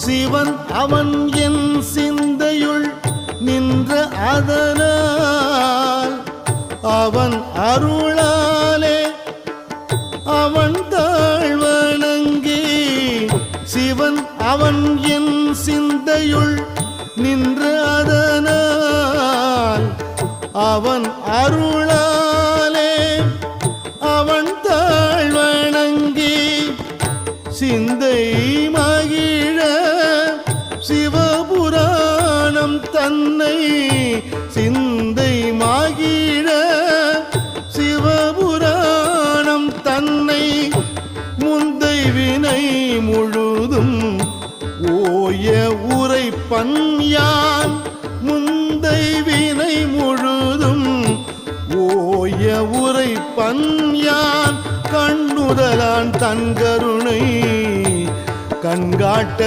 சிவன் அவன் என் சிந்தையுள் நின்ற அதனால் அவன் அருளாலே அவன் தாழ்வணங்கி சிவன் அவன் என் சிந்தையுள் நின்ற அதனால் அவன் அருளாலே அவன் தாழ்வணங்கி சிந்தை மகிழ சிவபுராணம் தன்னை சிந்தை மகிழ சிவபுராணம் தன்னை முந்தை வினை முழுதும் ஓய உரைப்பன் யான் முந்தை வினை முழுதும் ஓய உரைப்பன் யான் கண்ணுதலான் தன் கருணை கண்காட்ட